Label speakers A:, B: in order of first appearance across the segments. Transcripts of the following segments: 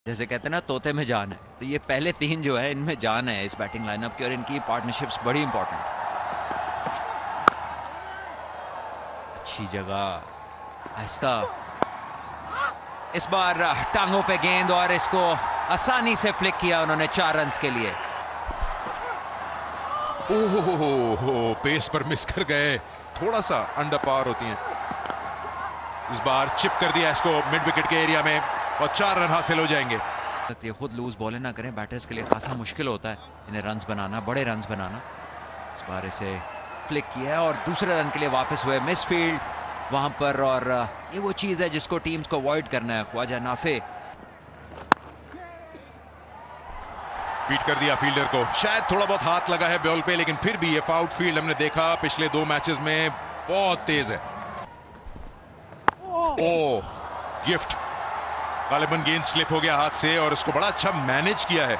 A: जैसे कहते हैं ना तोते में जान है, तो ये पहले तीन जो है इनमें जान है इस बैटिंग लाइनअप की, और इनकी पार्टनरशिप्स बड़ी इंपॉर्टेंट। अच्छी जगह, आहिस्ता, इस बार टांगों पे गेंद और इसको आसानी से फ्लिक किया उन्होंने 4 रन के लिए।
B: ओहो, पेस पर मिस कर गए, थोड़ा सा अंडर पार होती हैं। इस बार चिप कर दिया इसको मिड विकेट के एरिया में और 4 रन हासिल हो जाएंगे।
A: ये खुद लूज बॉलें ना करें, बैटर्स के लिए खासा मुश्किल होता है इन्हें रन्स बनाना, बड़े रन्स बनाना। इस बार इसे फ्लिक किया है और दूसरे रन के लिए वापस हुए मिस फील्ड वहां पर, और ये वो चीज है जिसको टीम्स को अवॉइड करना है। ख्वाजा नाफे
B: बीट कर दिया फील्डर को, शायद थोड़ा बहुत हाथ लगा है बॉल पे, लेकिन फिर भी ये आउट फील्ड हमने देखा पिछले 2 मैचेस में बहुत तेज है। ओह, गिफ्ट, गालिबन गेंद स्लिप हो गया हाथ से और उसको बड़ा अच्छा मैनेज किया है।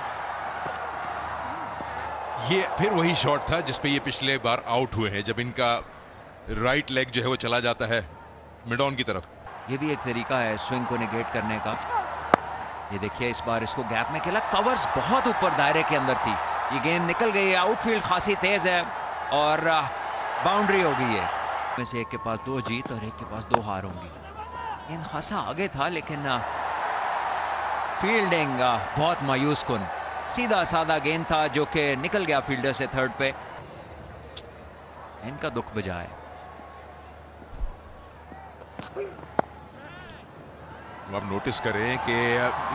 B: ये फिर वही शॉट था जिसपे ये पिछले बार आउट हुए हैं, जब इनका राइट लेग जो है वो चला जाता है मिड ऑन की तरफ।
A: ये भी एक तरीका है स्विंग को नेगेट करने का। ये देखिए इस बार इसको गैप में खेला, कवर्स बहुत ऊपर दायरे के अंदर थी, ये गेंद निकल गई है, आउटफील्ड खासी तेज है और बाउंड्री हो गई है। में से एक के पास 2 जीत और एक के पास 2 हार होंगी। गेंद खासा आगे था लेकिन फील्डिंग बहुत मायूस कुन, सीधा साधा गेंद था जो कि निकल गया फील्डर से थर्ड पे। इनका दुख बजाए।
B: आप नोटिस करें कि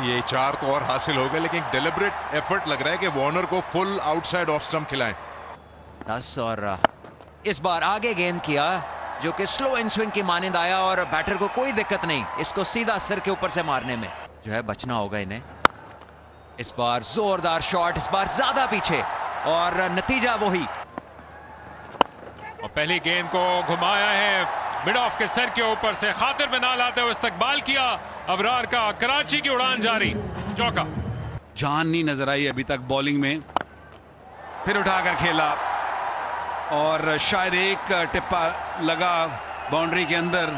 B: ये 4 तो और हासिल हो गए, लेकिन डेलिब्रेट एफर्ट लग रहा है कि वार्नर को फुल आउटसाइड ऑफ स्टंप खिलाएं।
A: 10 और इस बार आगे गेंद किया जो कि स्लो इन स्विंग की मानिंद आया और बैटर को कोई दिक्कत नहीं इसको सीधा सिर के ऊपर से मारने में, जो है बचना होगा इन्हें। इस बार जोरदार शॉट, इस बार ज्यादा पीछे और नतीजा वही।
C: और पहली गेंद को घुमाया है मिड ऑफ के सर के ऊपर से, खातिर में ना लाते हुए इस्तकबाल किया अबरार का, कराची की उड़ान जारी, चौका।
D: जान नहीं नजर आई अभी तक बॉलिंग में, फिर उठाकर खेला और शायद एक टिप्पा लगा बाउंड्री के अंदर।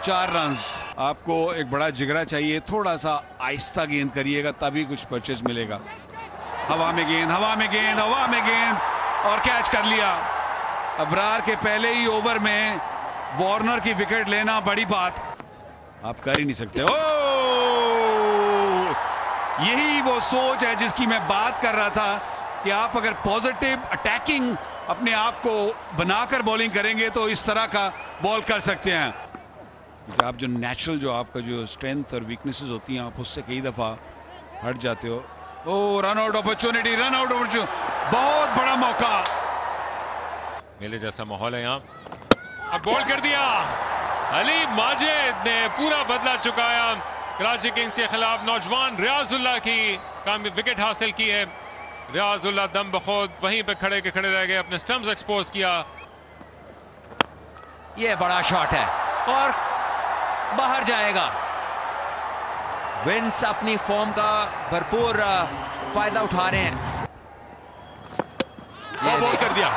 D: 4 रन्स। आपको एक बड़ा जिगरा चाहिए, थोड़ा सा आहिस्ता गेंद करिएगा तभी कुछ परचेज मिलेगा। हवा में गेंद, हवा में गेंद, हवा में गेंद और कैच कर लिया। अबरार के पहले ही ओवर में वार्नर की विकेट लेना बड़ी बात आप कर ही नहीं सकते। ओ, यही वो सोच है जिसकी मैं बात कर रहा था कि आप अगर पॉजिटिव अटैकिंग अपने आप को बनाकर बॉलिंग करेंगे तो इस तरह का बॉल कर सकते हैं। आप जो नेचुरल जो आपका जो स्ट्रेंथ और वीकनेसेस होती हैं आप उससे कई दफा हट जाते हो। Oh, run out opportunity, run out opportunity, बहुत बड़ा मौका।
C: मेले जैसा माहौल है यहाँ, अब बॉल कर दिया। अली माजिद ने पूरा बदला चुकाया। कराची किंग्स के खिलाफ नौजवान रियाजुल्लाह की काम विकेट हासिल की है। रियाजुल्लाह दम बखुद वहीं पे खड़े के खड़े रह गए, अपने स्टंप्स एक्सपोज किया।
A: ये बड़ा शॉट है और बाहर जाएगा। विंस अपनी फॉर्म का भरपूर फायदा उठा रहे हैं।
B: ये बॉल कर दिया,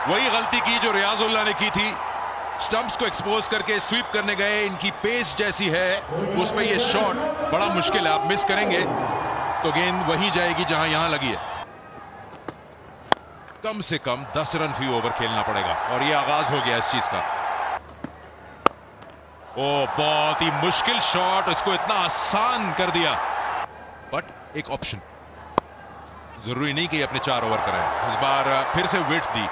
B: वही गलती की जो रियाजुल्लाह ने की थी, स्टंप्स को एक्सपोज करके स्वीप करने गए। इनकी पेस जैसी है उस पर ये शॉट बड़ा मुश्किल है, आप मिस करेंगे तो गेंद वहीं जाएगी जहां यहां लगी है। कम से कम 10 रन फी ओवर खेलना पड़ेगा और ये आगाज हो गया इस चीज का। ओ, बहुत ही मुश्किल शॉट, उसको इतना आसान कर दिया, बट एक ऑप्शन, जरूरी नहीं कि अपने 4 ओवर करें। इस बार फिर से विड्थ दी,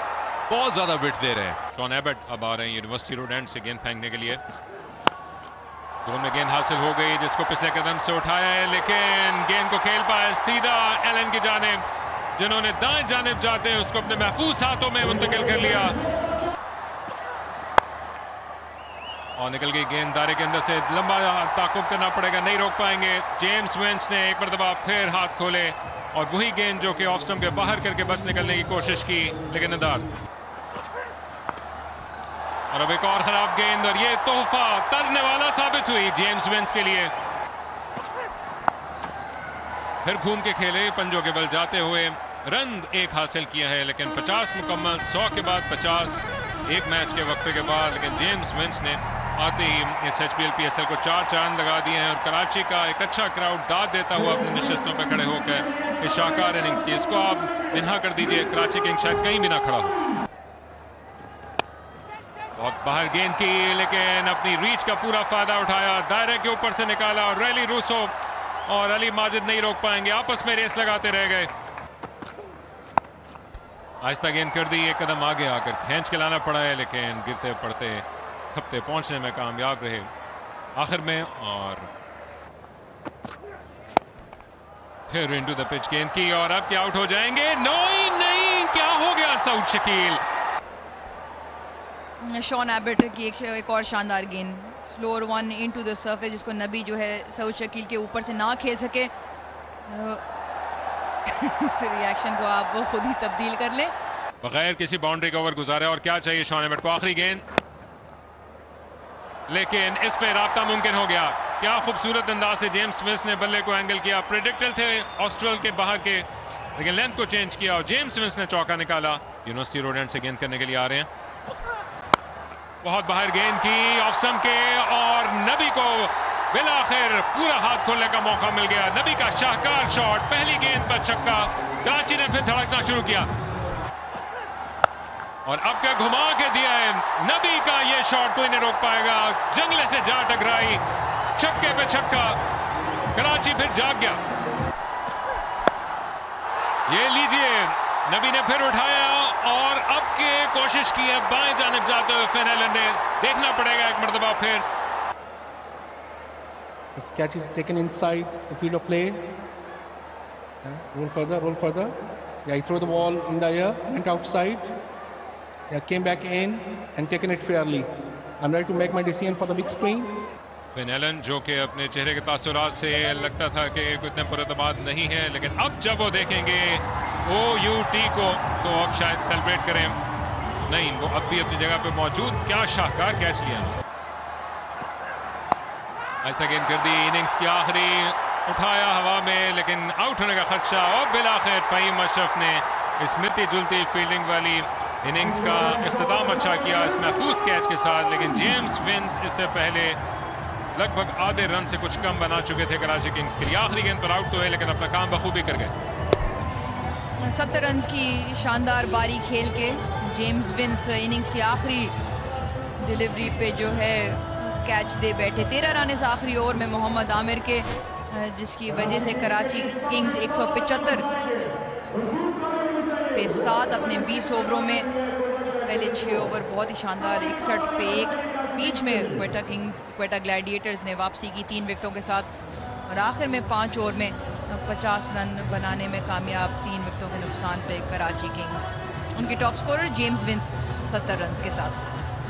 B: बहुत ज्यादा विड्थ दे रहे हैं।
C: शॉन एबट अब आ रहे हैं यूनिवर्सिटी रोड एंड से गेंद फेंकने के लिए। दोनों में गेंद हासिल हो गई जिसको पिछले कदम से उठाया है, लेकिन गेंद को खेल पाए सीधा एलन की जानिब, जिन्होंने दाएं जानिब जाते हैं उसको अपने महफूज हाथों में मुंतकिल कर लिया और निकल गई गेंद दायरे के अंदर से। लंबा ताकुब करना पड़ेगा, नहीं रोक पाएंगे। जेम्स विंस ने एक मरतबा फिर हाथ खोले और वही गेंद जो कि ऑफ स्टंप के बाहर करके बच निकलने की कोशिश की, लेकिन नदार। और अब एक और खराब गेंद और ये तोहफा तरने वाला साबित हुई जेम्स विंस के लिए। फिर घूम के खेले, पंजों के बल जाते हुए रन 1 हासिल किया है, लेकिन 50 मुकम्मल, 100 के बाद 50 एक मैच के वक्फे के बाद, लेकिन जेम्स विंस ने आते ही इस HPL PSL को 4 चांद लगा दिए हैं और कराची का एक अच्छा क्राउड दाद देता हुआ अपनी नशिस्तों पर खड़े होकर इस शाहकार इनिंग्स की इसको आप इन्हा कर दीजिए। कराची किंग्स शायद कहीं भी ना खड़ा हो। बहुत बाहर गेंद की, लेकिन अपनी रीच का पूरा फायदा उठाया, दायरे के ऊपर से निकाला और रैली रूसो और अली माजिद नहीं रोक पाएंगे, आपस में रेस लगाते रह गए। आहिस्ता गेंद कर दी, एक कदम आगे आकर खींच के लाना पड़ा है, लेकिन गिरते पड़ते खपते पहुंचने में कामयाब रहे आखिर में। और फिर इनटू द पिच गेंद की और अब क्या आउट हो जाएंगे? नहीं, क्या हो गया सऊद शकील?
E: शॉन एबट की एक और शानदार गेंद, slower one into the surface, जिसको नबी जो है सऊद शकील के ऊपर से ना खेल सके। इस रिएक्शन को आप खुद ही तब्दील कर लें।
C: बगैर किसी बाउंड्री का ओवर गुजारे और क्या चाहिए शॉन एबट को? आखिरी गेंद, लेकिन इस पे राब्ता मुमकिन हो गया। क्या खूबसूरत अंदाज से जेम्स स्मिथ ने बल्ले को एंगल किया। प्रेडिक्टेड थे ऑस्ट्रेल के बाहर के, लेकिन लेंथ को चेंज किया और जेम्स स्मिथ ने चौका निकाला। यूनिवर्सिटी रोड एंड से गेंद करने के लिए आ रहे हैं। बहुत बाहर गेंद की ऑफ स्टंप के और नबी को बिलाखिर पूरा हाथ खोलने का मौका मिल गया। नबी का शाहकार शॉट, पहली गेंद पर छक्का। कराची ने फिर धड़कना शुरू किया और अब क्या घुमा के दिया है नबी का ये शॉट, कोई नहीं रोक पाएगा। जंगले से जा टकराई, छक्के पे छक्का, कराची फिर जाग गया। ये लीजिए, नबी ने फिर उठाया और अब के कोशिश की है बाएं जानिब जाते हुए फिन एलन ने। देखना पड़ेगा एक मरतबा फिर।
F: This catch is taken inside the field of play. Roll further. Yeah, he threw the ball in the air, went outside. Yeah, came back in and taken it fairly. I'm ready to make my decision for the big screen.
C: Finn Allen जो कि अपने चेहरे के तासुरात से लगता था कि इतने पुरतबाद नहीं है, लेकिन अब जब वो देखेंगे OUT को तो अब शायद सेलिब्रेट करें। नहीं, वो अब भी अपनी जगह पे मौजूद। क्या शाहकार कैच लिया। आहिस्ता गेंद कर दी, इनिंग्स की आखिरी, उठाया हवा में, लेकिन आउट होने का खदशा। और बिलाखिर फहीम अशरफ ने इस मिलती जुलती फील्डिंग वाली इनिंग्स का इख्तिताम अच्छा किया इस महफूज कैच के साथ। लेकिन जेम्स विंस इससे पहले लगभग आधे रन से कुछ कम बना चुके थे कराची किंग्स के लिए। आखिरी गेंद पर आउट तो है, लेकिन अपना काम बखूबी कर गए।
E: 70 रन की शानदार बारी खेल के जेम्स विंस इनिंग्स की आखिरी डिलीवरी पे जो है कैच दे बैठे। 13 रन इस आखिरी ओवर में मोहम्मद आमिर के, जिसकी वजह से कराची किंग्स 175 पे 7 अपने 20 ओवरों में। पहले 6 ओवर बहुत ही शानदार 61 पे 1 बीच में क्वेटा ग्लैडिएटर्स ने वापसी की 3 विकेटों के साथ, और आखिर में 5 ओवर में 50 रन बनाने में कामयाब 3 विकेटों के नुकसान पे कराची किंग्स। उनकी top scorer James Vince 70 run के साथ।